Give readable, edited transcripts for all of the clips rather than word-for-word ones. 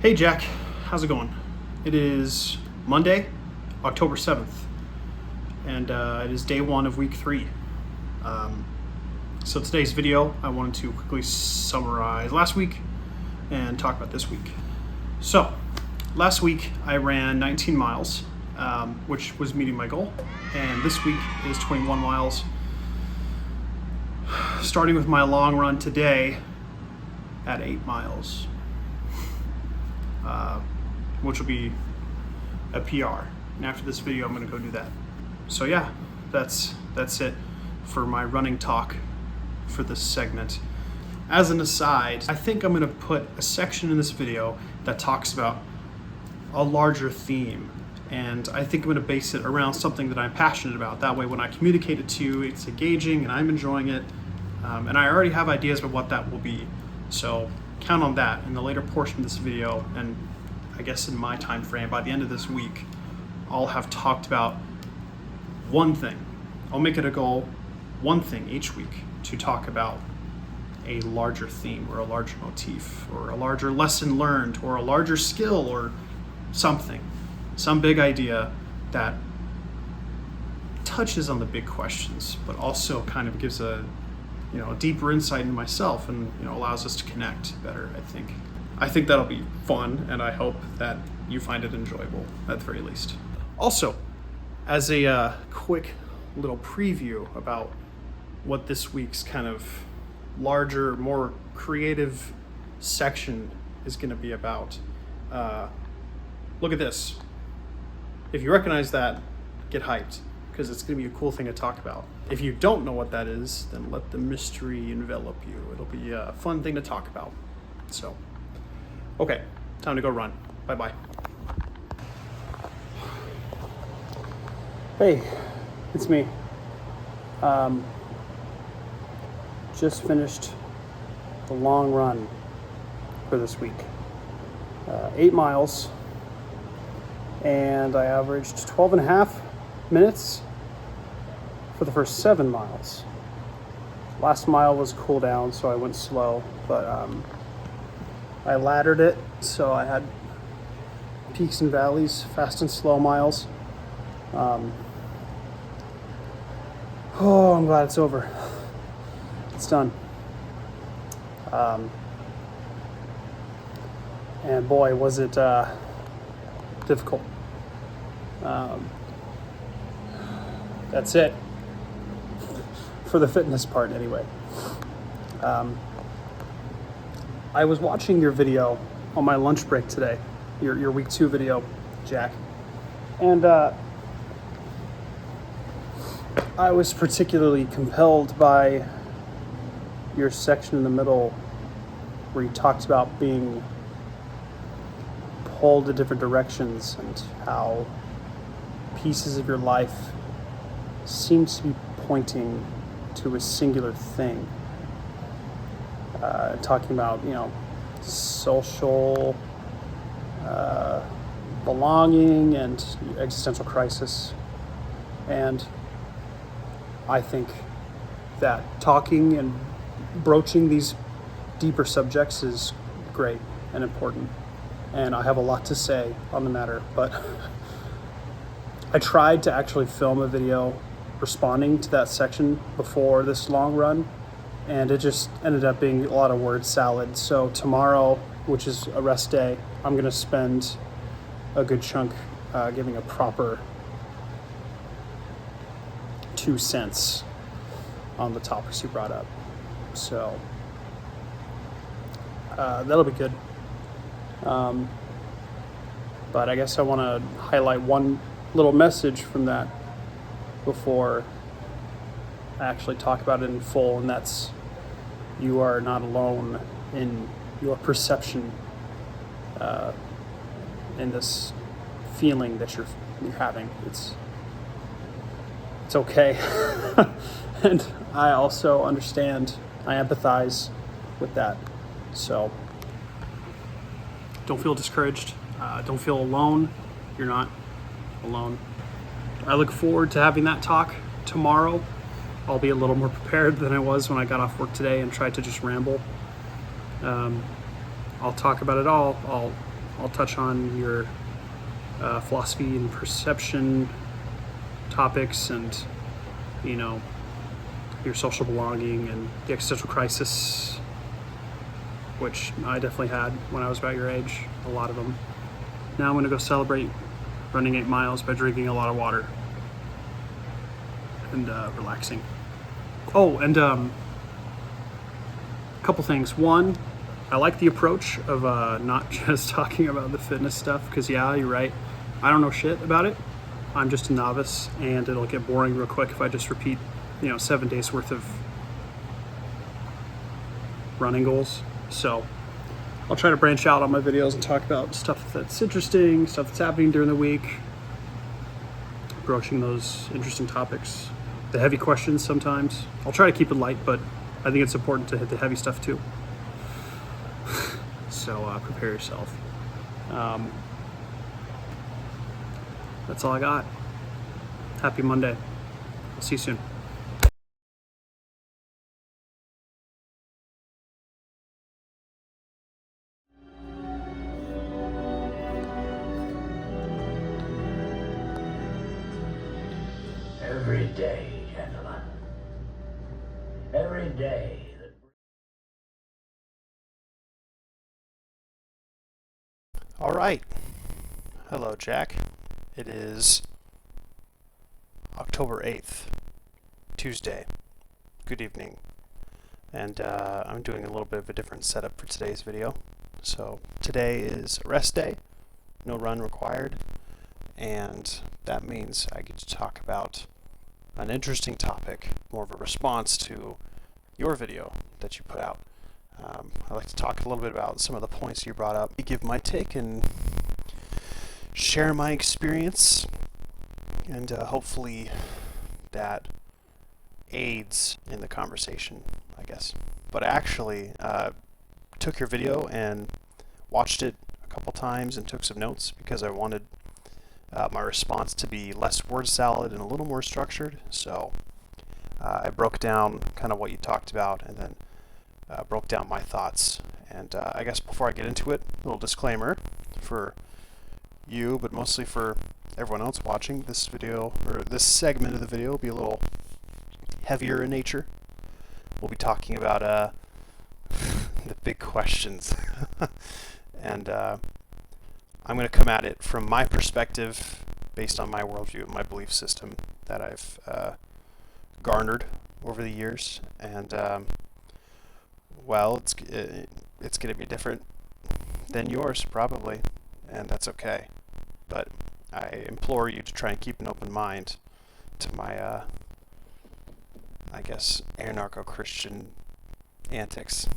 Hey Jack, how's it going? It is Monday, October 7th, and it is day one of week 3. So today's video, I wanted to quickly summarize last week and talk about this week. So, last week I ran 19 miles, which was meeting my goal, and this week is 21 miles. Starting with my long run today at 8 miles. Which will be a PR. And after this video, I'm going to go do that. So yeah, that's it for my running talk for this segment. As an aside, I think I'm going to put a section in this video that talks about a larger theme. And I think I'm going to base it around something that I'm passionate about. That way, when I communicate it to you, it's engaging and I'm enjoying it. And I already have ideas of what that will be. So count on that in the later portion of this video, and I guess in my time frame, by the end of this week, I'll have talked about one thing. I'll make it a goal, one thing each week, to talk about a larger theme or a larger motif or a larger lesson learned or a larger skill or something, some big idea that touches on the big questions, but also kind of gives a deeper insight into myself and allows us to connect better, I think that'll be fun, and I hope that you find it enjoyable at the very least. Also, as a quick little preview about what this week's kind of larger, more creative section is going to be about, look at this. If you recognize that, get hyped, because it's going to be a cool thing to talk about. If you don't know what that is, then let the mystery envelop you. It'll be a fun thing to talk about. So, okay, time to go run. Bye-bye. Hey, it's me. Just finished the long run for this week. 8 miles, and I averaged 12 and a half minutes for the first 7 miles. Last mile was cool down, so I went slow, but I laddered it, so I had peaks and valleys, fast and slow miles. I'm glad it's over. It's done. And boy, was it difficult. That's it for the fitness part anyway. I was watching your video on my lunch break today, your week 2 video, Jack, and I was particularly compelled by your section in the middle where you talked about being pulled in different directions and how pieces of your life seem to be pointing to a singular thing. Talking about, social belonging and existential crisis. And I think that talking and broaching these deeper subjects is great and important. And I have a lot to say on the matter, but I tried to actually film a video responding to that section before this long run, and it just ended up being a lot of word salad. So tomorrow, which is a rest day, I'm going to spend a good chunk giving a proper 2 cents on the topics you brought up. So that'll be good. But I guess I want to highlight one little message from that before I actually talk about it in full, and that's you are not alone in your perception in this feeling that you're having. It's okay. And I also understand, I empathize with that. So don't feel discouraged. Don't feel alone. You're not alone. I look forward to having that talk tomorrow. I'll be a little more prepared than I was when I got off work today and tried to just ramble. I'll talk about it all. I'll I'll touch on your philosophy and perception topics, and you know, your social belonging and the existential crisis, which I definitely had when I was about your age, a lot of them. Now I'm gonna go celebrate running 8 miles by drinking a lot of water and relaxing. Oh, and a couple things. One, I like the approach of not just talking about the fitness stuff, because yeah, you're right, I don't know shit about it. I'm just a novice, and it'll get boring real quick if I just repeat, 7 days worth of running goals. So I'll try to branch out on my videos and talk about stuff that's interesting, stuff that's happening during the week, broaching those interesting topics, the heavy questions sometimes. I'll try to keep it light, but I think it's important to hit the heavy stuff too. So prepare yourself. That's all I got. Happy Monday. I'll see you soon. Every day, gentlemen. Every day. All right. Hello, Jack. It is October 8th, Tuesday. Good evening. And I'm doing a little bit of a different setup for today's video. So today is rest day, no run required, and that means I get to talk about an interesting topic, more of a response to your video that you put out. I'd like to talk a little bit about some of the points you brought up, give my take and share my experience, and hopefully that aids in the conversation, I guess. But I actually took your video and watched it a couple times and took some notes because I wanted my response to be less word salad and a little more structured. So I broke down kind of what you talked about, and then broke down my thoughts. And I guess before I get into it, a little disclaimer for you, but mostly for everyone else watching this video, or this segment of the video will be a little heavier in nature. We'll be talking about the big questions. And I'm going to come at it from my perspective, based on my worldview, my belief system that I've garnered over the years. And well, it's going to be different than yours, probably, and that's okay. But I implore you to try and keep an open mind to my, I guess, anarcho-Christian antics.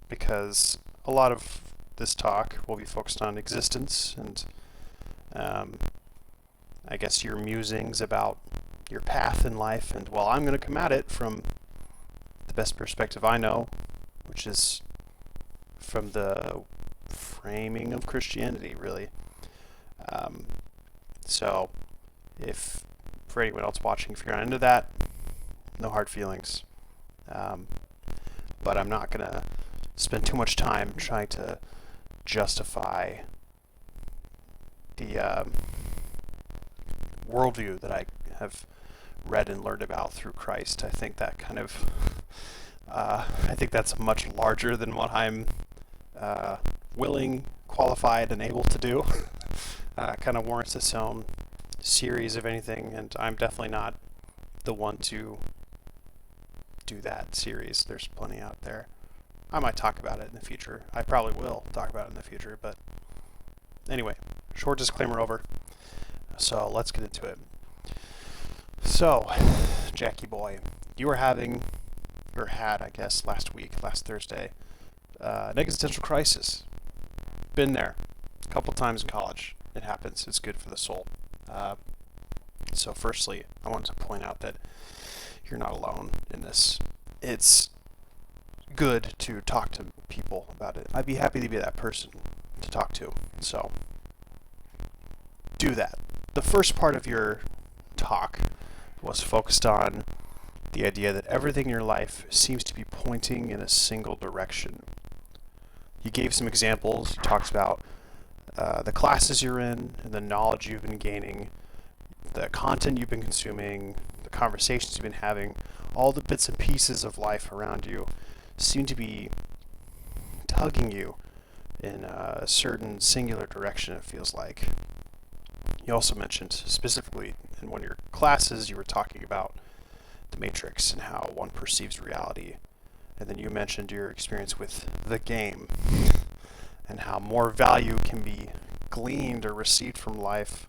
Because a lot of this talk will be focused on existence and I guess your musings about your path in life, and well, I'm going to come at it from the best perspective I know, which is from the framing of Christianity, really. So if for anyone else watching, if you're not into that, no hard feelings. But I'm not going to spend too much time trying to justify the worldview that I have read and learned about through Christ. I think that kind of, I think that's much larger than what I'm willing, qualified, and able to do. Kind of warrants its own series of anything, and I'm definitely not the one to do that series. There's plenty out there. I might talk about it in the future. I probably will talk about it in the future, but anyway, short disclaimer over. So let's get into it. So, Jackie boy, you were having, or had, I guess, last Thursday, an existential crisis. Been there a couple times in college. It happens. It's good for the soul. So firstly, I want to point out that you're not alone in this. It's good to talk to people about it. I'd be happy to be that person to talk to. So do that. The first part of your talk was focused on the idea that everything in your life seems to be pointing in a single direction. You gave some examples. You talked about the classes you're in, and the knowledge you've been gaining, the content you've been consuming, the conversations you've been having, all the bits and pieces of life around you seem to be tugging you in a certain singular direction, it feels like. You also mentioned specifically in one of your classes, you were talking about the Matrix and how one perceives reality. And then you mentioned your experience with the game and how more value can be gleaned or received from life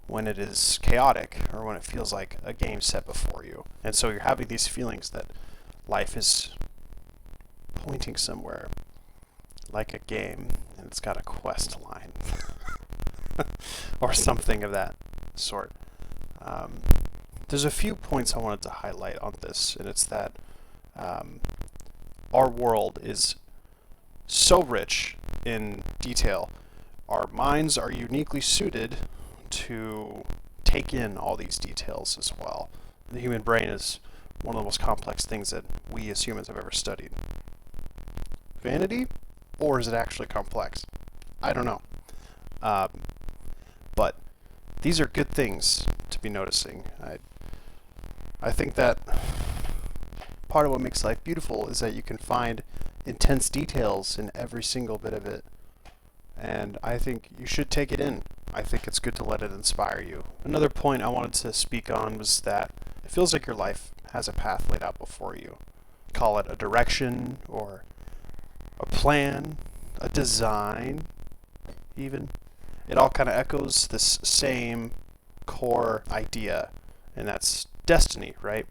when it is chaotic or when it feels like a game set before you. And so you're having these feelings that life is pointing somewhere like a game and it's got a quest line or something of that sort. There's a few points I wanted to highlight on this, and it's that our world is so rich in detail. Our minds are uniquely suited to take in all these details as well. The human brain is one of the most complex things that we as humans have ever studied. Vanity? Or is it actually complex? I don't know. But these are good things to be noticing. I think that part of what makes life beautiful is that you can find intense details in every single bit of it. And I think you should take it in. I think it's good to let it inspire you. Another point I wanted to speak on was that it feels like your life has a path laid out before you. Call it a direction or a plan, a design, even. It all kind of echoes this same core idea, and that's destiny, right?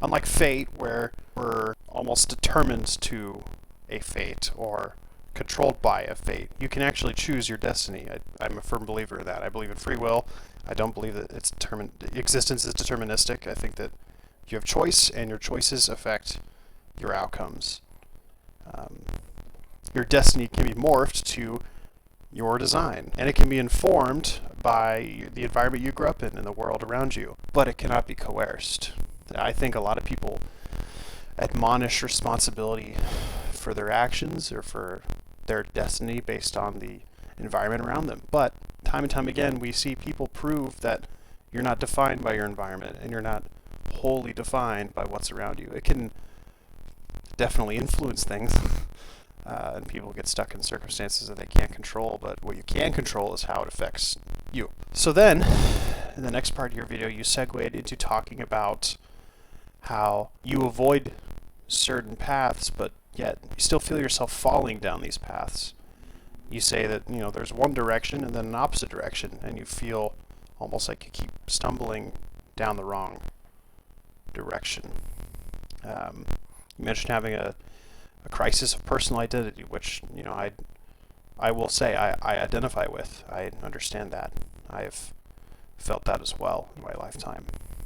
Unlike fate, where we're almost determined to a fate or controlled by a fate, you can actually choose your destiny. I'm a firm believer in that. I believe in free will. I don't believe that it's existence is deterministic. I think that you have choice, and your choices affect your outcomes. Your destiny can be morphed to your design, and it can be informed by the environment you grew up in and the world around you, but it cannot be coerced. I think a lot of people admonish responsibility for their actions or for their destiny based on the environment around them, but time and time again we see people prove that you're not defined by your environment and you're not wholly defined by what's around you. It can definitely influence things. And people get stuck in circumstances that they can't control, but what you can control is how it affects you. So then, in the next part of your video, you segued into talking about how you avoid certain paths, but yet you still feel yourself falling down these paths. You say that, there's one direction and then an opposite direction, and you feel almost like you keep stumbling down the wrong direction. You mentioned having a crisis of personal identity, which I will say I identify with. I understand that. I have felt that as well in my lifetime.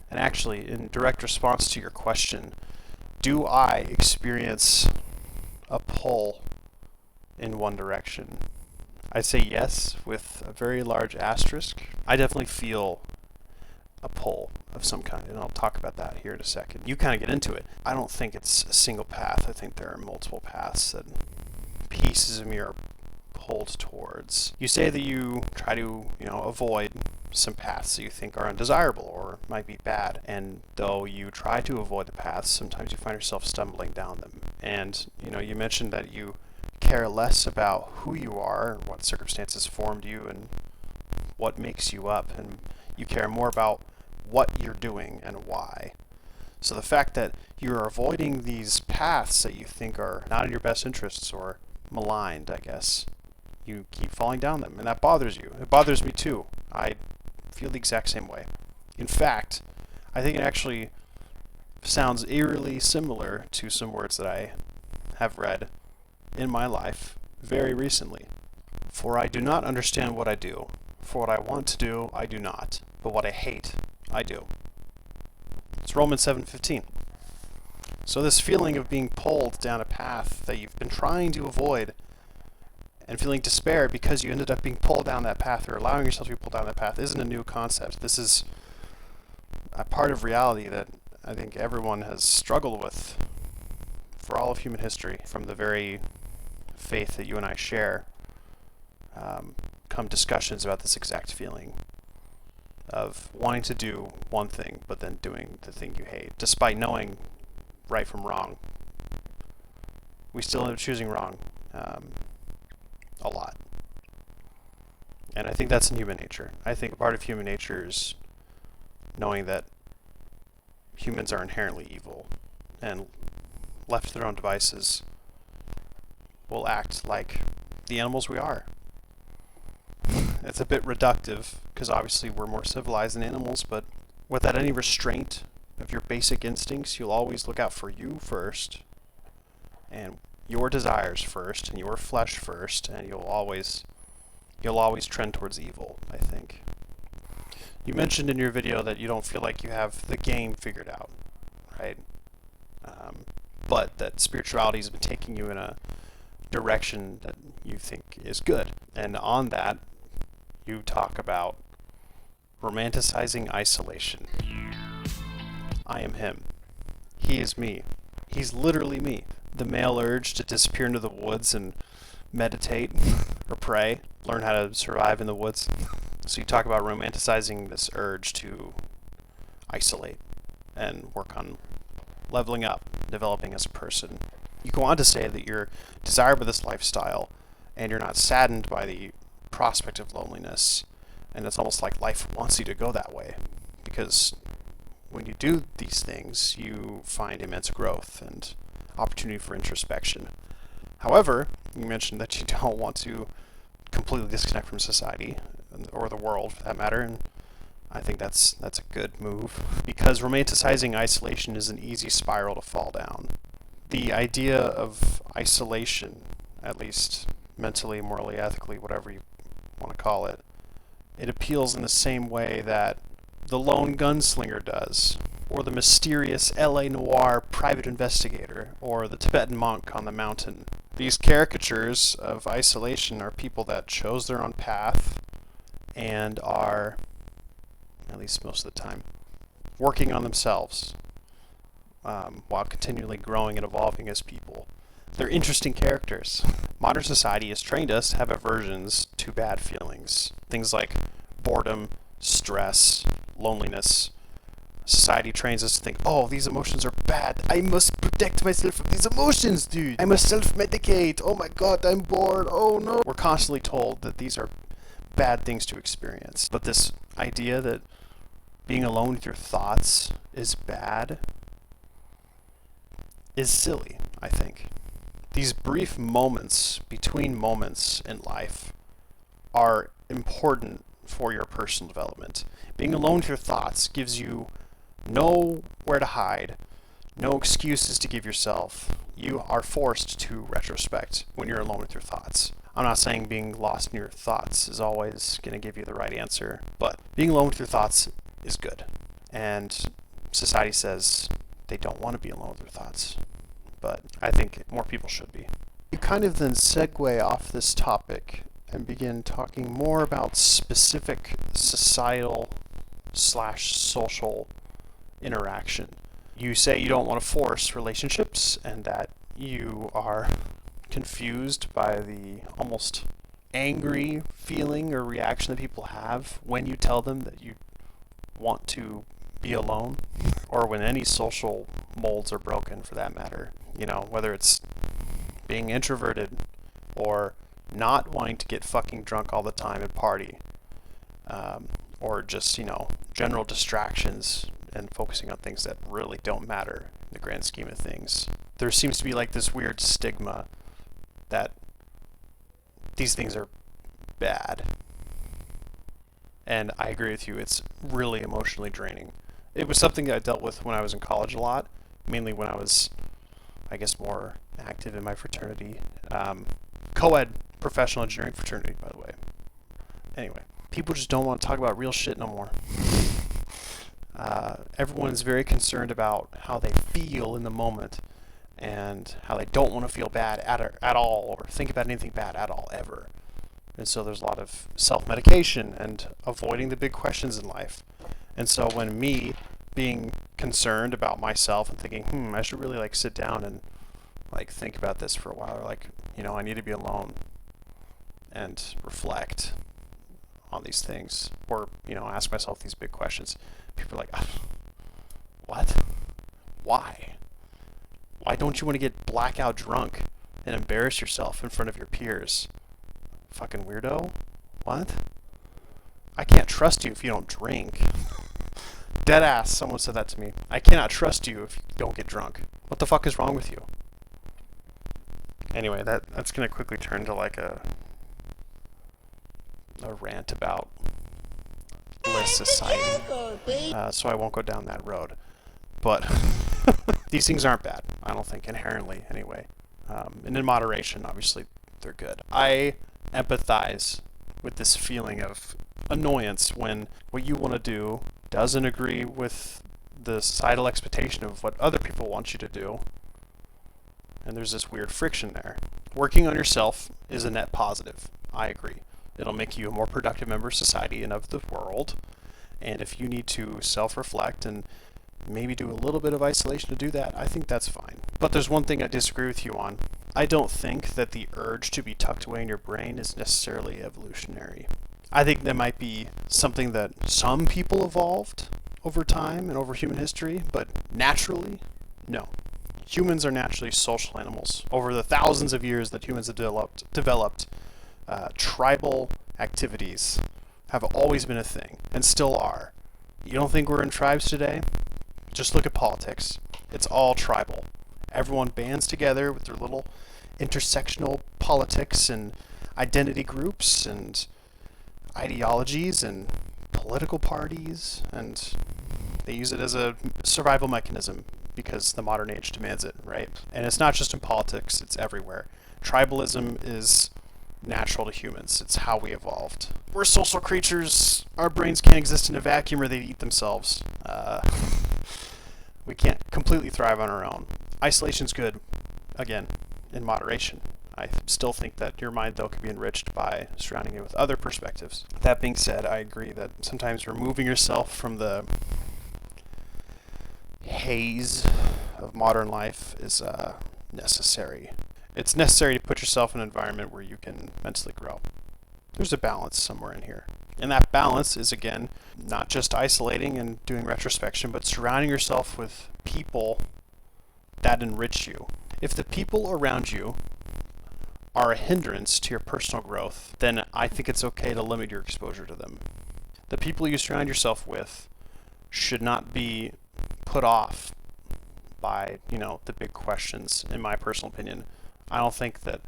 And actually, in direct response to your question, do I experience a pull in one direction? I'd say yes, with a very large asterisk. I definitely feel a pull of some kind, and I'll talk about that here in a second. You kind of get into it. I don't think it's a single path. I think there are multiple paths that pieces of me are pulled towards. You say that you try to, avoid some paths that you think are undesirable or might be bad, and though you try to avoid the paths, sometimes you find yourself stumbling down them. And, you mentioned that you care less about who you are, what circumstances formed you, and what makes you up, and you care more about what you're doing and why. So the fact that you're avoiding these paths that you think are not in your best interests or maligned, I guess, you keep falling down them, and that bothers you. It bothers me too. I feel the exact same way. In fact, I think it actually sounds eerily similar to some words that I have read in my life very recently. For I do not understand what I do. For what I want to do, I do not. But what I hate, I do. It's Romans 7:15. So this feeling of being pulled down a path that you've been trying to avoid and feeling despair because you ended up being pulled down that path or allowing yourself to be pulled down that path isn't a new concept. This is a part of reality that I think everyone has struggled with for all of human history, from the very faith that you and I share, come discussions about this exact feeling of wanting to do one thing, but then doing the thing you hate. Despite knowing right from wrong, we still end up choosing wrong a lot. And I think that's in human nature. I think part of human nature is knowing that humans are inherently evil, and left to their own devices will act like the animals we are. It's a bit reductive, because obviously we're more civilized than animals, but without any restraint of your basic instincts, you'll always look out for you first, and your desires first, and your flesh first, and you'll always trend towards evil, I think. You mentioned in your video that you don't feel like you have the game figured out, right? But that spirituality has been taking you in a direction that you think is good. And on that, you talk about romanticizing isolation. I am him. He is me. He's literally me. The male urge to disappear into the woods and meditate or pray, learn how to survive in the woods. So you talk about romanticizing this urge to isolate and work on leveling up, developing as a person. You go on to say that you're desired by this lifestyle and you're not saddened by the prospect of loneliness, and it's almost like life wants you to go that way, because when you do these things you find immense growth and opportunity for introspection. However, you mentioned that you don't want to completely disconnect from society or the world for that matter, and I think that's a good move, because romanticizing isolation is an easy spiral to fall down. The idea of isolation, at least mentally, morally, ethically, whatever you want to call it, it appeals in the same way that the lone gunslinger does, or the mysterious LA noir private investigator, or the Tibetan monk on the mountain. These caricatures of isolation are people that chose their own path and are, at least most of the time, working on themselves while continually growing and evolving as people. They're interesting characters. Modern society has trained us to have aversions to bad feelings. Things like boredom, stress, loneliness. Society trains us to think, oh, these emotions are bad. I must protect myself from these emotions, dude. I must self-medicate. Oh my god, I'm bored. Oh no. We're constantly told that these are bad things to experience. But this idea that being alone with your thoughts is bad is silly, I think. These brief moments between moments in life are important for your personal development. Being alone with your thoughts gives you nowhere to hide, no excuses to give yourself. You are forced to retrospect when you're alone with your thoughts. I'm not saying being lost in your thoughts is always going to give you the right answer, but being alone with your thoughts is good. And society says they don't want to be alone with their thoughts, but I think more people should be. You kind of then segue off this topic and begin talking more about specific societal / social interaction. You say you don't want to force relationships and that you are confused by the almost angry feeling or reaction that people have when you tell them that you want to be alone, or when any social molds are broken for that matter. You know, whether it's being introverted or not wanting to get fucking drunk all the time and party, or just, you know, general distractions and focusing on things that really don't matter in the grand scheme of things. There seems to be like this weird stigma that these things are bad. And I agree with you, it's really emotionally draining. It was something that I dealt with when I was in college a lot, mainly when I was, I guess, more active in my fraternity. Co-ed professional engineering fraternity, by the way. Anyway, people just don't want to talk about real shit no more. Everyone is very concerned about how they feel in the moment and how they don't want to feel bad at all or think about anything bad at all, ever. And so there's a lot of self-medication and avoiding the big questions in life. And so when me being concerned about myself and thinking, I should really like sit down and like think about this for a while, or like I need to be alone and reflect on these things, or ask myself these big questions. People are like, what? Why don't you want to get blackout drunk and embarrass yourself in front of your peers? Fucking weirdo. What? I can't trust you if you don't drink. Dead ass, someone said that to me. I cannot trust you if you don't get drunk. What the fuck is wrong with you? Anyway, that's gonna quickly turn to like a rant about less society, so I won't go down that road. But these things aren't bad, I don't think, inherently anyway. And in moderation, obviously, they're good. I empathize with this feeling of annoyance when what you want to do doesn't agree with the societal expectation of what other people want you to do. And there's this weird friction there. Working on yourself is a net positive. I agree. It'll make you a more productive member of society and of the world. And if you need to self-reflect and maybe do a little bit of isolation to do that, I think that's fine. But there's one thing I disagree with you on. I don't think that the urge to be tucked away in your brain is necessarily evolutionary. I think that might be something that some people evolved over time and over human history, but naturally, no. Humans are naturally social animals. Over the thousands of years that humans have developed tribal activities have always been a thing, and still are. You don't think we're in tribes today? Just look at politics. It's all tribal. Everyone bands together with their little intersectional politics and identity groups and ideologies and political parties, and they use it as a survival mechanism because the modern age demands it, right? And it's not just in politics, it's everywhere. Tribalism is natural to humans. It's how we evolved. We're social creatures. Our brains can't exist in a vacuum or they'd eat themselves. We can't completely thrive on our own. Isolation's good, again, in moderation. I still think that your mind, though, can be enriched by surrounding it with other perspectives. That being said, I agree that sometimes removing yourself from the haze of modern life is necessary. It's necessary to put yourself in an environment where you can mentally grow. There's a balance somewhere in here. And that balance is, again, not just isolating and doing retrospection, but surrounding yourself with people that enrich you. If the people around you are a hindrance to your personal growth, then I think it's okay to limit your exposure to them. The people you surround yourself with should not be put off by, the big questions, in my personal opinion. I don't think that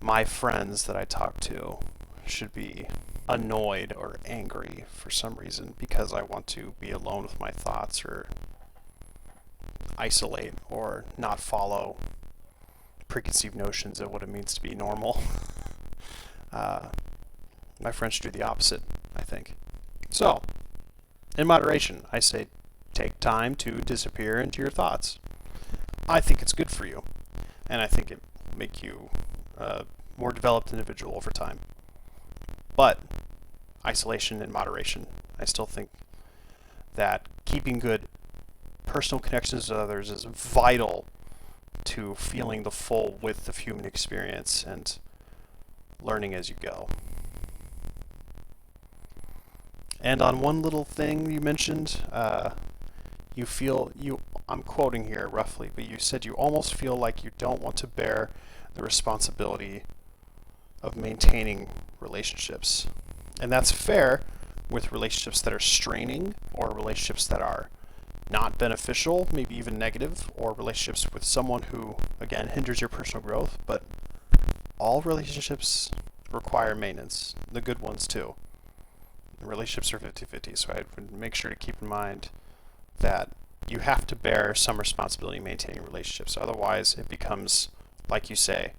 my friends that I talk to should be annoyed or angry for some reason because I want to be alone with my thoughts or isolate or not follow preconceived notions of what it means to be normal. My friends should do the opposite, I think. So, in moderation, I say take time to disappear into your thoughts. I think it's good for you, and I think it will make you a more developed individual over time. But isolation and moderation, I still think that keeping good personal connections with others is vital to feeling the full width of human experience and learning as you go. And on one little thing you mentioned, I'm quoting here roughly, but you said you almost feel like you don't want to bear the responsibility of maintaining relationships. And that's fair with relationships that are straining or relationships that are not beneficial, maybe even negative, or relationships with someone who, again, hinders your personal growth. But all relationships require maintenance, the good ones too. Relationships are 50-50, so I would make sure to keep in mind that you have to bear some responsibility in maintaining relationships. Otherwise, it becomes, like you say,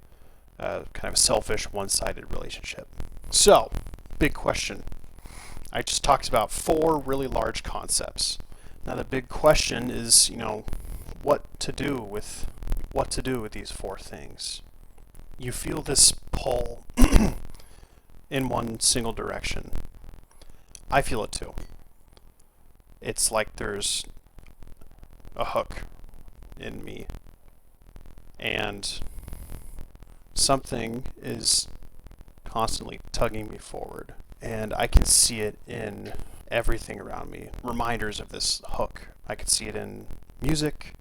kind of a selfish, one-sided relationship. So, big question. I just talked about 4 really large concepts. Now, the big question is, what to do with these 4 things. You feel this pull in one single direction. I feel it too. It's like there's a hook in me, and something is constantly tugging me forward, and I can see it in everything around me. Reminders of this hook. I can see it in music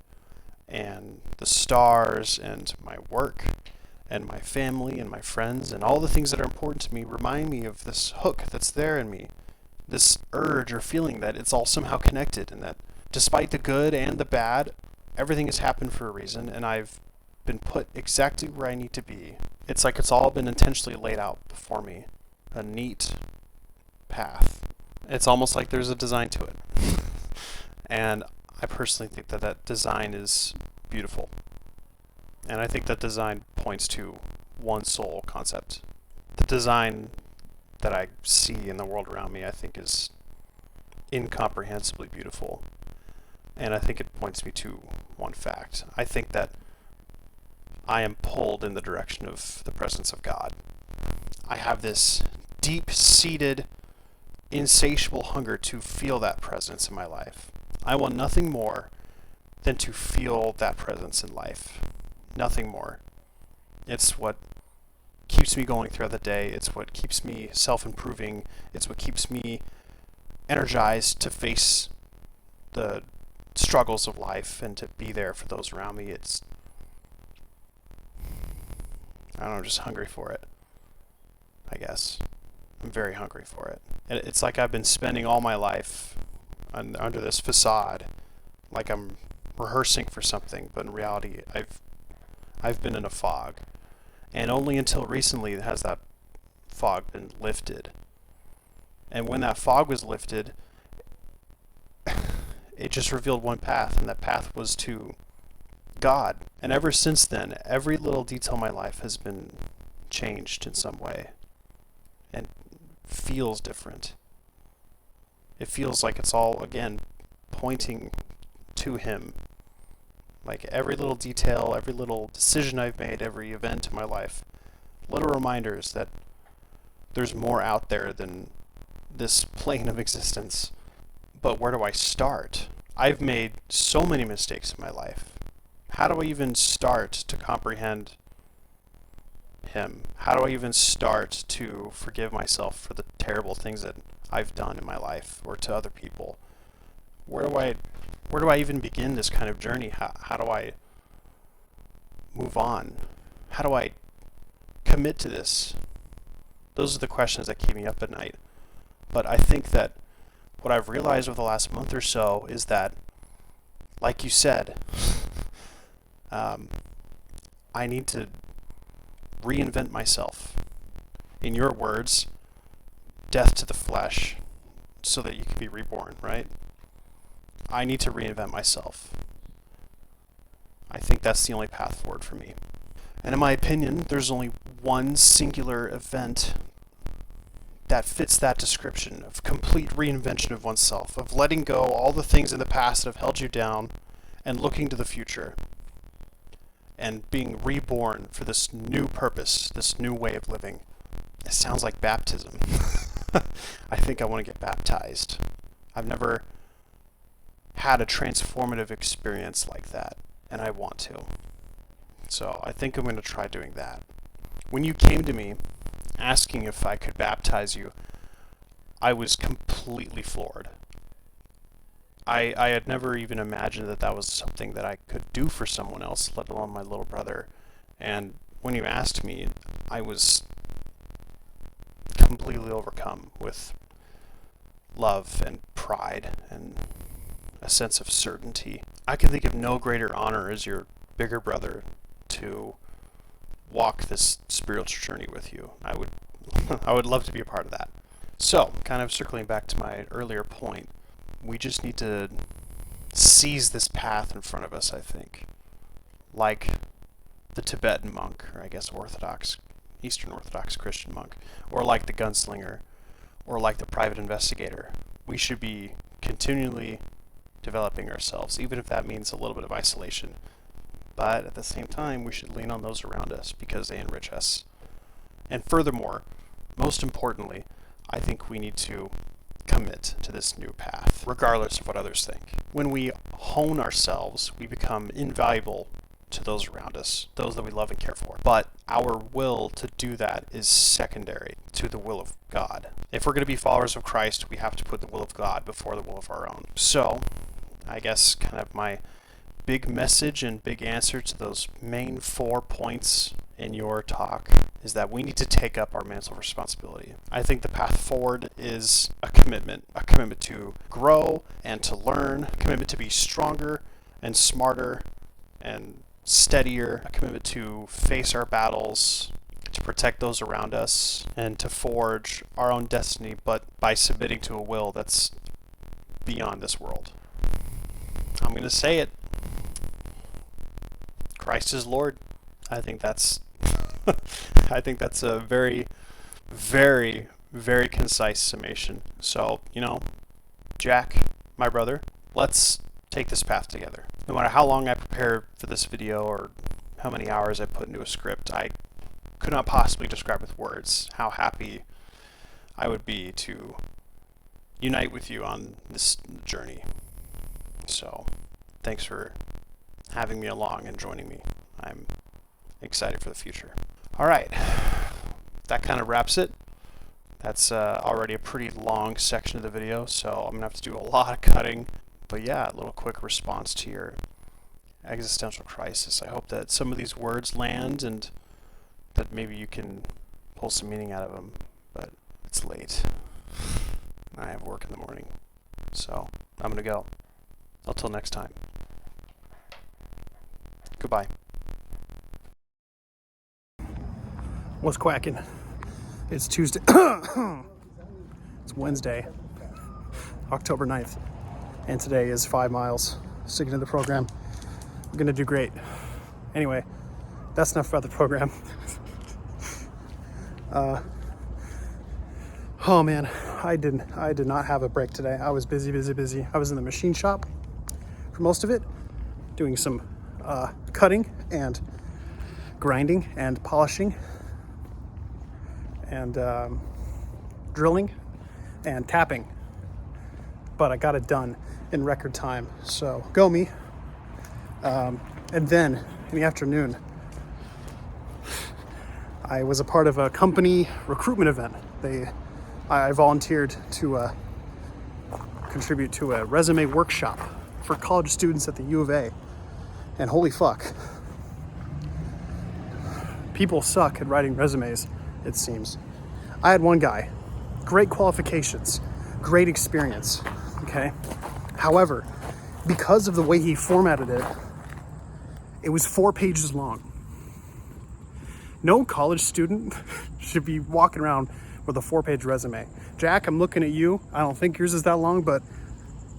and the stars and my work and my family and my friends, and all the things that are important to me remind me of this hook that's there in me. This urge or feeling that it's all somehow connected, and that despite the good and the bad, everything has happened for a reason, and I've been put exactly where I need to be. It's like it's all been intentionally laid out before me. A neat path. It's almost like there's a design to it. And I personally think that that design is beautiful. And I think that design points to one soul concept. The design that I see in the world around me, I think, is incomprehensibly beautiful. And I think it points me to one fact. I think that I am pulled in the direction of the presence of God. I have this deep-seated, insatiable hunger to feel that presence in my life. I want nothing more than to feel that presence in life. Nothing more. It's what keeps me going throughout the day. It's what keeps me self-improving. It's what keeps me energized to face the struggles of life and to be there for those around me. I don't know, just hungry for it, I guess. I'm very hungry for it. And it's like I've been spending all my life under this facade, like I'm rehearsing for something, but in reality, I've been in a fog. And only until recently has that fog been lifted. And when that fog was lifted, it just revealed one path, and that path was to God. And ever since then, every little detail in my life has been changed in some way and feels different. It feels like it's all, again, pointing to Him. Like every little detail, every little decision I've made, every event in my life, little reminders that there's more out there than this plane of existence. But where do I start? I've made so many mistakes in my life. How do I even start to comprehend Him? How do I even start to forgive myself for the terrible things that I've done in my life or to other people? Where do I even begin this kind of journey? How do I move on? How do I commit to this? Those are the questions that keep me up at night. But I think that what I've realized over the last month or so is that, like you said, I need to reinvent myself. In your words, death to the flesh so that you can be reborn, right? I need to reinvent myself. I think that's the only path forward for me. And in my opinion, there's only one singular event that fits that description of complete reinvention of oneself, of letting go all the things in the past that have held you down and looking to the future and being reborn for this new purpose, this new way of living. It sounds like baptism. I think I want to get baptized. I've never had a transformative experience like that, and I want to. So I think I'm going to try doing that. When you came to me asking if I could baptize you, I was completely floored. I had never even imagined that that was something that I could do for someone else, let alone my little brother. And when you asked me, I was completely overcome with love and pride and a sense of certainty. I can think of no greater honor as your bigger brother to walk this spiritual journey with you. I would love to be a part of that. So, kind of circling back to my earlier point, we just need to seize this path in front of us, I think. Like the Tibetan monk, or I guess Eastern Orthodox Christian monk, or like the gunslinger, or like the private investigator. We should be continually developing ourselves, even if that means a little bit of isolation. But at the same time, we should lean on those around us because they enrich us. And furthermore, most importantly, I think we need to commit to this new path, regardless of what others think. When we hone ourselves, we become invaluable to those around us, those that we love and care for. But our will to do that is secondary to the will of God. If we're going to be followers of Christ, we have to put the will of God before the will of our own. So, I guess kind of my big message and big answer to those main 4 points in your talk is that we need to take up our mantle responsibility. I think the path forward is a commitment to grow and to learn, a commitment to be stronger and smarter and steadier, a commitment to face our battles, to protect those around us, and to forge our own destiny, but by submitting to a will that's beyond this world. I'm going to say it. Christ is Lord. I think that's I think that's a very, very, very concise summation. So, Jack, my brother, let's take this path together. No matter how long I prepare for this video or how many hours I put into a script, I could not possibly describe with words how happy I would be to unite with you on this journey. So, thanks for having me along and joining me. I'm excited for the future. All right, that kind of wraps it. That's already a pretty long section of the video, so I'm gonna have to do a lot of cutting. But yeah, a little quick response to your existential crisis. I hope that some of these words land and that maybe you can pull some meaning out of them. But it's late. I have work in the morning, so I'm gonna go. Until next time. Goodbye. What's quacking? It's Tuesday. It's Wednesday, October 9th. And today is 5 miles. Sticking to the program. We're gonna do great. Anyway, that's enough about the program. Oh man, I did not have a break today. I was busy. I was in the machine shop for most of it, doing some cutting and grinding and polishing and drilling and tapping, but I got it done in record time, so go me. And then in the afternoon I was a part of a company recruitment event. I volunteered to contribute to a resume workshop for college students at the U of A. And holy fuck, people suck at writing resumes, it seems. I had one guy, great qualifications, great experience, okay? However, because of the way he formatted it, it was 4 pages long. No college student should be walking around with a 4-page resume. Jack, I'm looking at you. I don't think yours is that long, but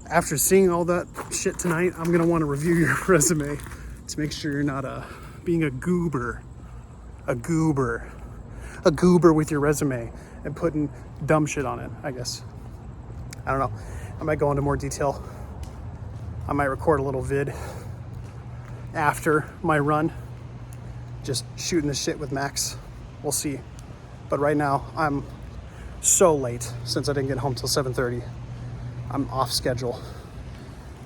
after seeing all that shit tonight, I'm gonna want to review your resume to make sure you're not being a goober with your resume and putting dumb shit on it, I guess. I don't know. I might go into more detail. I might record a little vid after my run, just shooting the shit with Max. We'll see. But right now, I'm so late since I didn't get home till 7:30. I'm off schedule.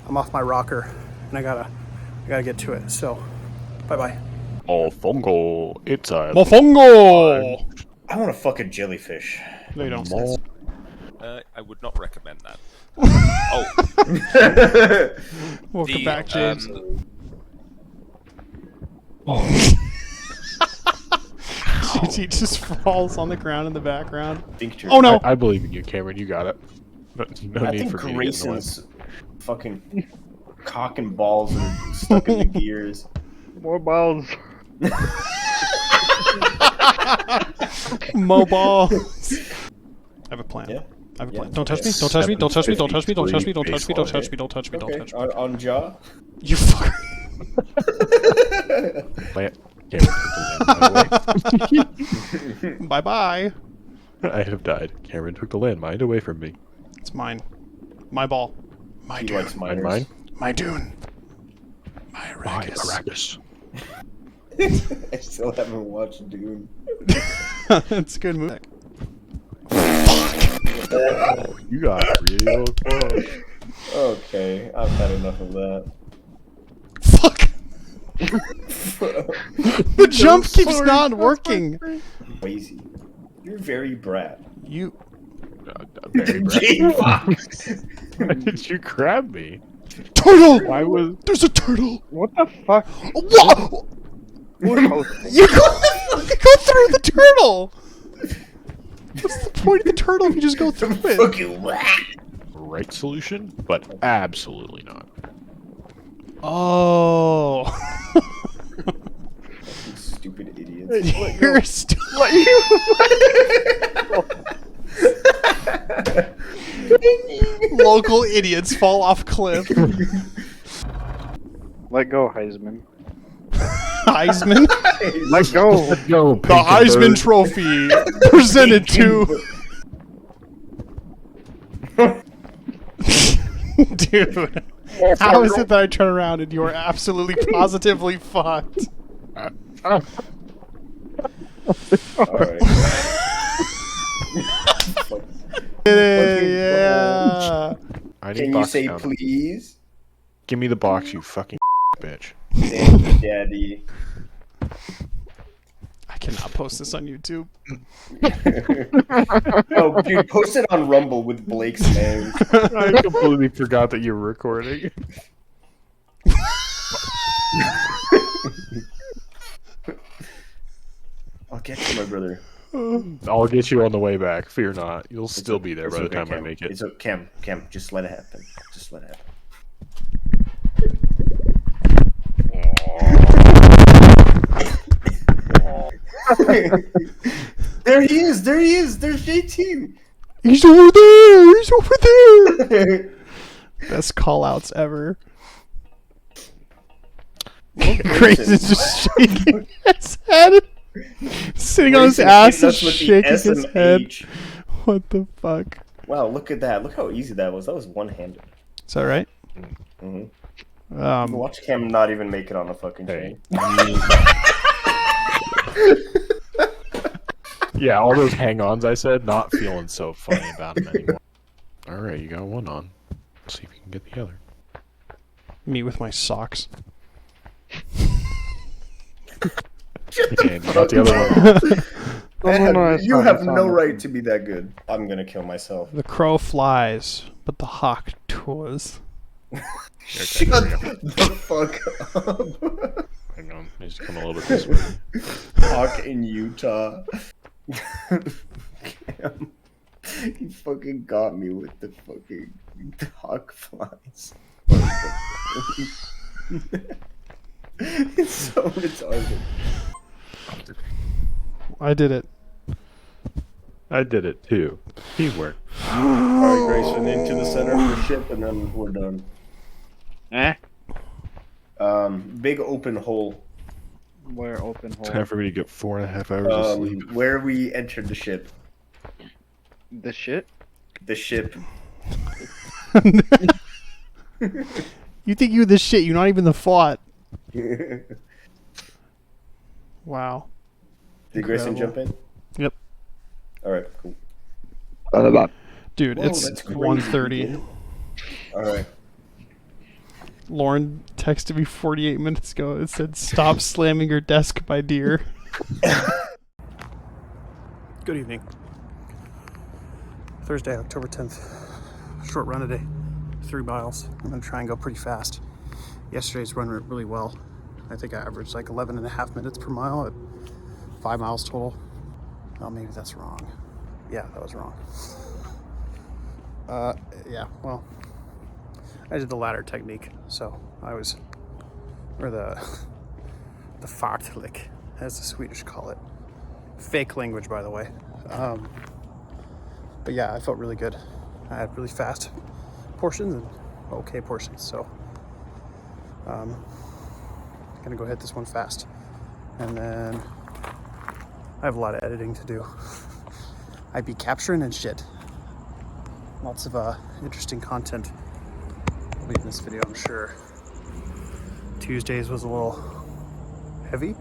I'm off my rocker, and I gotta get to it. So, bye-bye. Mofongo, it's a Mofongo! I want to fuck a jellyfish. No, you don't. I would not recommend that. Welcome back, James. He just falls on the ground in the background. Oh no! I believe in you, Cameron. You got it. No I need think for me to Grayson's fucking cock and balls are stuck in the gears. More balls. Mobile. I have a plan. Yeah. I have a plan. Yeah. Don't touch me. Don't touch me. Don't touch me. Don't touch me. Don't touch me. Don't touch me. Don't touch me. Don't touch me. Don't touch me. On jaw. You fucker. Bye bye. I have died. Cameron took the landmine away from me. It's mine. My ball. My He dune. likes miners. Mine? My dune. My Arrakis. Arrakis. I still haven't watched Dune. It's a good movie. Oh, you got real close. Okay, I've had enough of that. Fuck. The jump keeps not working. Crazy. You're very brat. You. Very Gee, fuck. Why did you grab me? Turtle! Why was... There's a turtle! What the fuck? What? Who's You go through the turtle! What's the point of the turtle if you just go through it? Fucking whack. Right solution, but absolutely not. Oh. Stupid idiots. You're stupid. Local idiots fall off cliff. Let go, Heisman. Heisman? Let go. Let's go, The Heisman Trophy presented to... Dude, how is it that I turn around and you're absolutely positively fucked? Alright. Yeah. I need Can you box say down. please? Give me the box, you fucking bitch. Thank you, Daddy. I cannot post this on YouTube. Oh, dude, post it on Rumble with Blake's name. I completely forgot that you were recording. I'll get you, my brother. I'll get you on the way back. Fear not. You'll still be there It's by the okay, time I Cam. make it. It's okay, Cam, just let it happen. Just let it happen. There he is! There he is! There's JT! He's over there! He's over there! Best call-outs ever. Grayson's just shaking his head. Sitting on his Grayson ass hit and us with the shaking his head. SMH. What the fuck? Wow, look at that. Look how easy that was. That was one-handed. Is that right? Mm-hmm. Watch Cam not even make it on the fucking Hey. chain. Yeah, all those hang-ons I said, not feeling so funny about them anymore. Alright, you got one on. Let's see if you can get the other. Me with my socks. And you got the other one on. Man, you have no right to be that good. I'm gonna kill myself. The crow flies, but the hawk tours. Shut the fuck up. Hang on, just come a little bit this way. Hawk in Utah. Cam, you fucking got me with the fucking hawk flies. It's so retarded. I did it. I did it too. Teamwork. Alright, Grayson, into the center of the ship and then we're done. Big open hole. Where open hole? Time for me to get 4.5 hours of sleep. Where we entered the ship. The shit? The ship. You think you're the shit, you're not even the fought. Wow. Did Grayson Incredible. jump in? Yep. Alright, cool. Dude, Whoa, it's that's crazy, 1:30. dude. Alright. Lauren texted me 48 minutes ago. It said, "Stop slamming your desk, my dear." Good evening. Thursday, October 10th. Short run today. 3 miles. I'm going to try and go pretty fast. Yesterday's run went really well. I think I averaged like 11.5 minutes per mile at 5 miles total. Oh, maybe that's wrong. Yeah, that was wrong. Yeah, well, I did the ladder technique, so I was, or the fartlick, as the Swedish call it. Fake language, by the way. But yeah, I felt really good. I had really fast portions and okay portions, so gonna go hit this one fast, and then I have a lot of editing to do. I'd be capturing and shit. Lots of interesting content will be in this video, I'm sure. Tuesdays was a little heavy,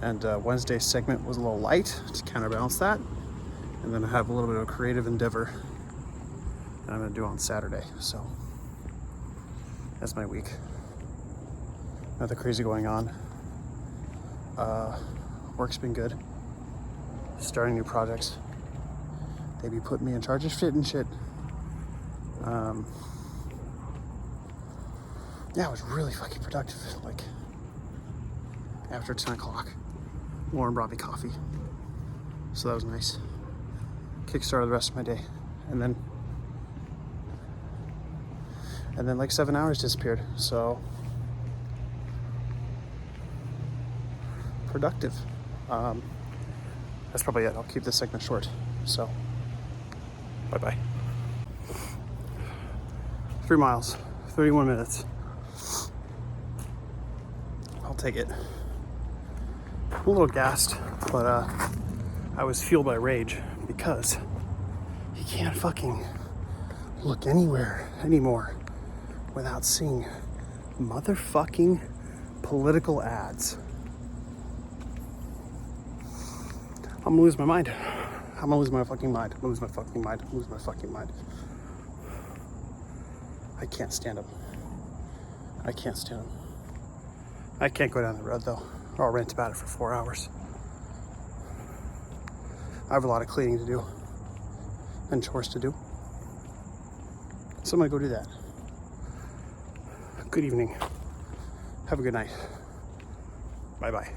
and Wednesday's segment was a little light to counterbalance that. And then I have a little bit of a creative endeavor that I'm gonna do on Saturday. So that's my week. Nothing crazy going on. Work's been good. Starting new projects. They be putting me in charge of shit and shit. Yeah, it was really fucking productive. Like, after 10 o'clock, Lauren brought me coffee. So that was nice. Kickstarted the rest of my day. And then like 7 hours disappeared. So, productive. That's probably it. I'll keep this segment short. So, bye-bye. 3 miles, 31 minutes. I'll take it. I'm a little gassed, but I was fueled by rage because you can't fucking look anywhere anymore without seeing motherfucking political ads. I'm gonna lose my mind. I'm gonna lose my fucking mind. I'm gonna lose my fucking mind. I'm gonna lose my fucking mind. I can't stand them. I can't stand them. I can't go down the road though, or I'll rant about it for 4 hours. I have a lot of cleaning to do and chores to do. So I'm gonna go do that. Good evening. Have a good night. Bye-bye.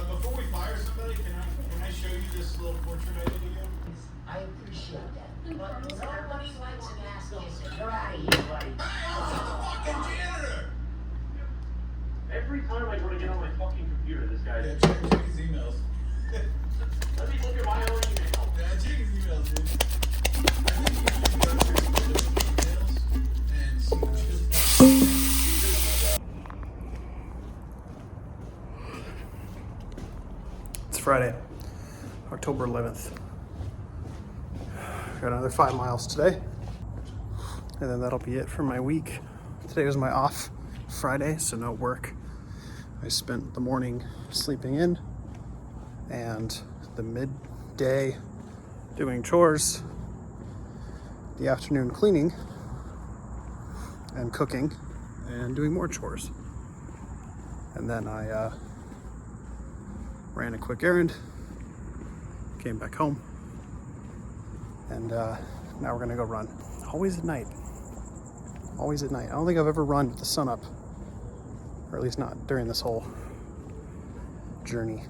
Before we fire somebody, can I show you this little portrait I did again? I appreciate that. But nobody likes an ass kisser. You're out of here, buddy. Fucking janitor! Every time I go to get on my fucking computer, this guy. Yeah, check his emails. Let me look at my own email. Yeah, check his emails, dude. I think you can go through his emails and see just. It's Friday, October 11th. Got another 5 miles today, and then that'll be it for my week. Today was my off Friday, so no work. I spent the morning sleeping in and the midday doing chores, the afternoon cleaning and cooking and doing more chores. And then I ran a quick errand, came back home, and now we're gonna go run. Always at night. Always at night. I don't think I've ever run with the sun up, or at least not during this whole journey.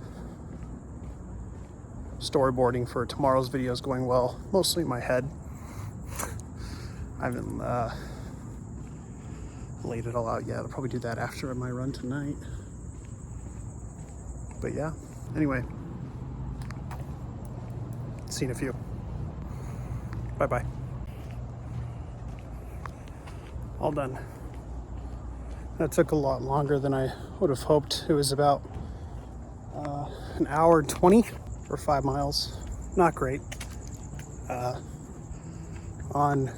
Storyboarding for tomorrow's video is going well, mostly in my head. I haven't laid it all out yet. I'll probably do that after my run tonight. But yeah, anyway, seen a few. Bye-bye. All done. That took a lot longer than I would have hoped. It was about an hour 20 for 5 miles. Not great. On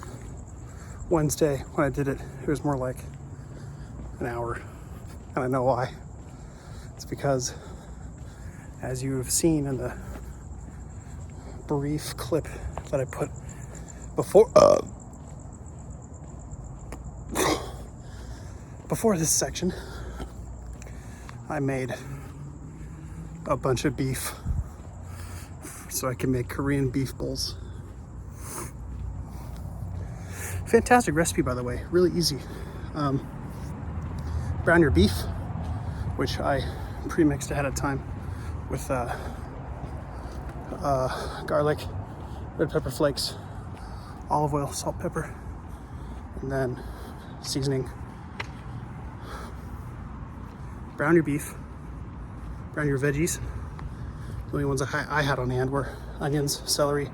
Wednesday when I did it, it was more like an hour. And I know why. It's because, as you have seen in the brief clip that I put before this section, I made a bunch of beef so I can make Korean beef bowls. Fantastic recipe, by the way, really easy. Brown your beef, which I pre-mixed ahead of time with garlic, red pepper flakes, olive oil, salt, pepper, and then seasoning. Brown your beef, brown your veggies. The only ones I had on hand were onions, celery,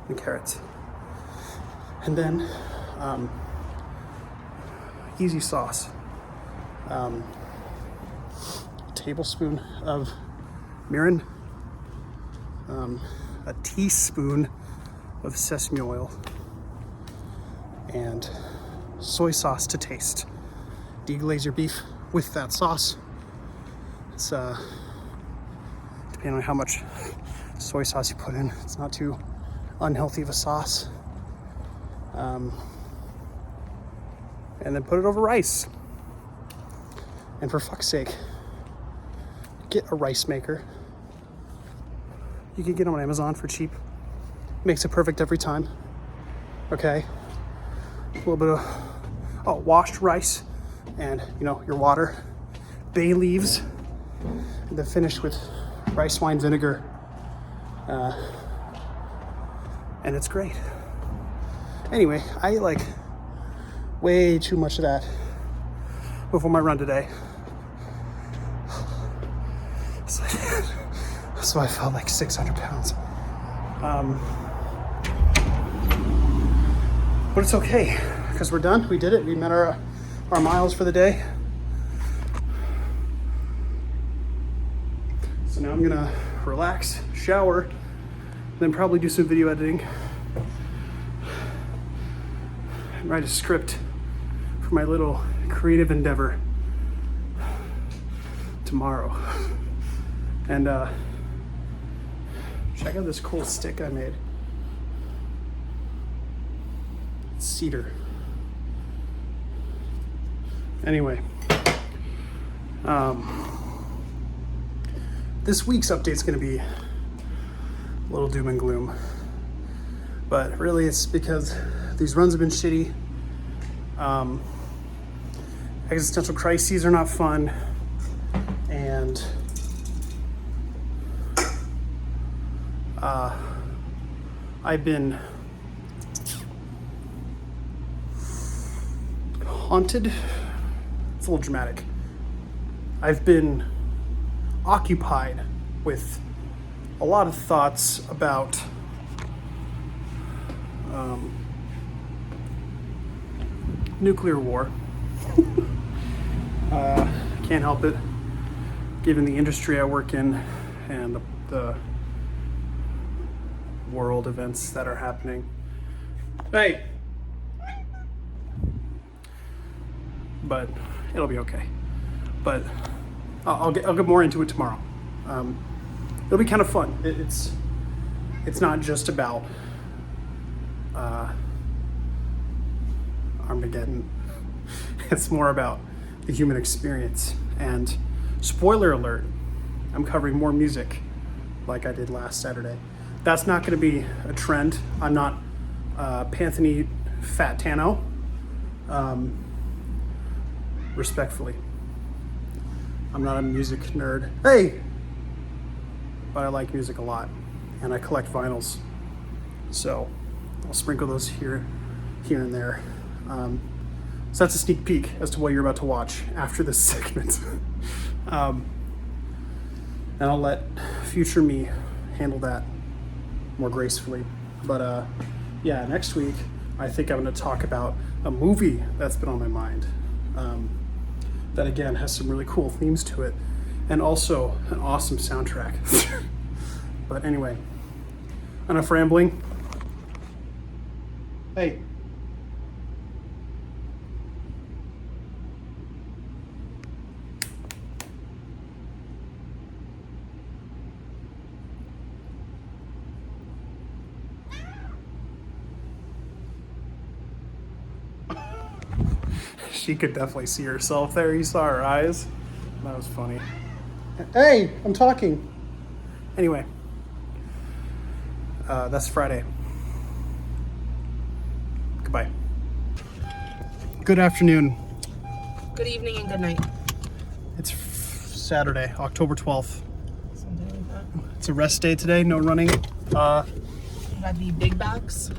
and carrots. And then easy sauce. A tablespoon of mirin, a teaspoon of sesame oil, and soy sauce to taste. Deglaze your beef with that sauce. It's depending on how much soy sauce you put in, it's not too unhealthy of a sauce. And then put it over rice. And for fuck's sake, get a rice maker. You can get them on Amazon for cheap. Makes it perfect every time. Okay. A little bit of washed rice and, you know, your water, bay leaves, and then finished with rice wine vinegar. And it's great. Anyway, I ate like way too much of that before my run today. So I felt like 600 pounds. But it's okay, because we're done. We did it. We met our miles for the day. So now I'm gonna relax, shower, then probably do some video editing and write a script for my little creative endeavor tomorrow. And check out this cool stick I made. It's cedar. Anyway, this week's update's gonna be a little doom and gloom, but really it's because these runs have been shitty. Existential crises are not fun, and I've been haunted. It's a little dramatic. I've been occupied with a lot of thoughts about nuclear war. Can't help it, given the industry I work in and the world events that are happening. Hey! But it'll be okay. But I'll get more into it tomorrow. It'll be kind of fun. It's not just about Armageddon. It's more about the human experience. And spoiler alert, I'm covering more music like I did last Saturday. That's not going to be a trend. I'm not Panthony Fat Tano. Respectfully. I'm not a music nerd. Hey! But I like music a lot. And I collect vinyls. So I'll sprinkle those here and there. So that's a sneak peek as to what you're about to watch after this segment. And I'll let future me handle that more gracefully. But yeah, next week I think I'm going to talk about a movie that's been on my mind. That again has some really cool themes to it, and also an awesome soundtrack. But anyway, enough rambling. Hey. She could definitely see herself there. You saw her eyes. That was funny. Hey, I'm talking. Anyway, that's Friday. Goodbye. Good afternoon. Good evening and good night. It's Saturday, October 12th. Something like that. It's a rest day today, no running. You got the big bags?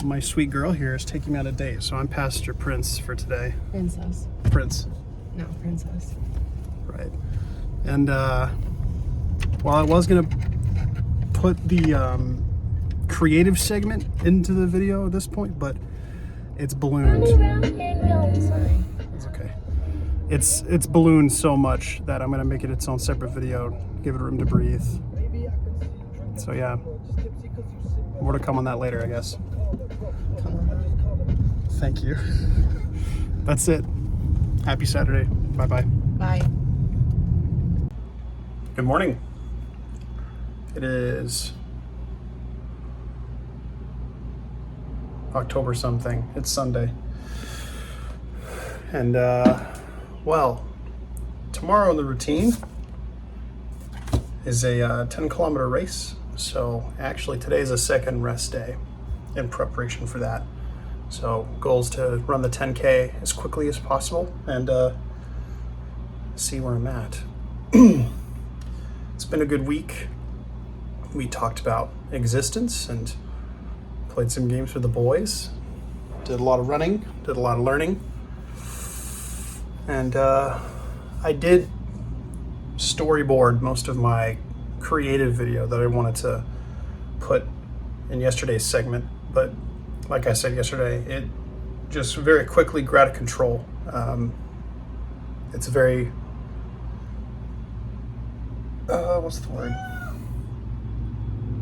My sweet girl here is taking me on a date, so I'm Pastor Prince for today. Princess. Prince. No, princess. Right. And well, I was gonna put the creative segment into the video at this point, but it's ballooned. Sorry. It's okay. It's ballooned so much that I'm gonna make it its own separate video, give it room to breathe. So yeah, more to come on that later, I guess. Thank you. That's it. Happy Saturday. Bye-bye. Bye. Good morning. It is October something. It's Sunday. And, well, tomorrow in the routine is a 10-kilometer race. So actually today is a second rest day in preparation for that. So goal is to run the 10K as quickly as possible and see where I'm at. It's been a good week. We talked about existence and played some games with the boys. Did a lot of running, did a lot of learning. And I did storyboard most of my creative video that I wanted to put in yesterday's segment. But like I said yesterday, it just very quickly got out of control. It's very, what's the word?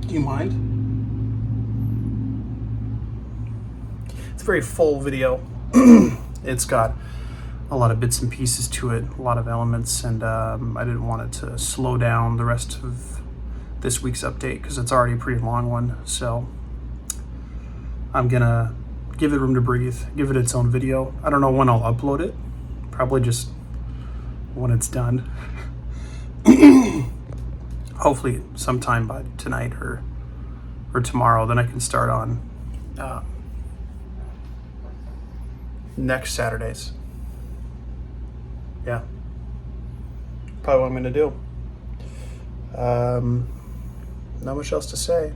Do you mind? It's a very full video. It's got a lot of bits and pieces to it, a lot of elements, and I didn't want it to slow down the rest of this week's update because it's already a pretty long one. So I'm gonna give it room to breathe, give it its own video. I don't know when I'll upload it, probably just when it's done. Hopefully sometime by tonight or tomorrow, then I can start on next Saturdays. Yeah, probably what I'm gonna do. Not much else to say.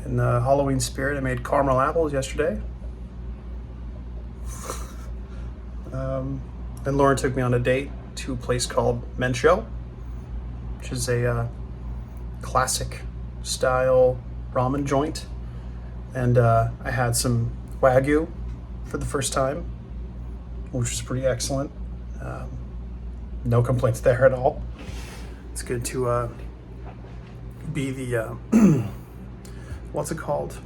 In the Halloween spirit, I made caramel apples yesterday. And Lauren took me on a date to a place called Mensho, which is a classic style ramen joint. And I had some Wagyu for the first time, which was pretty excellent. No complaints there at all. It's good to be the, what's it called?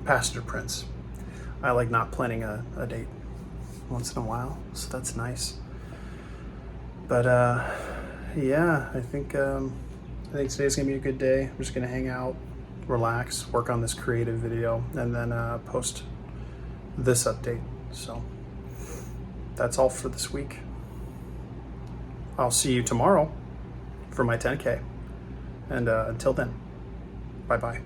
Passenger Prince. I like not planning a date once in a while, so that's nice. But yeah, I think today's gonna be a good day. I'm just gonna hang out, relax, work on this creative video, and then post this update. So that's all for this week. I'll see you tomorrow for my 10K. And until then, bye-bye.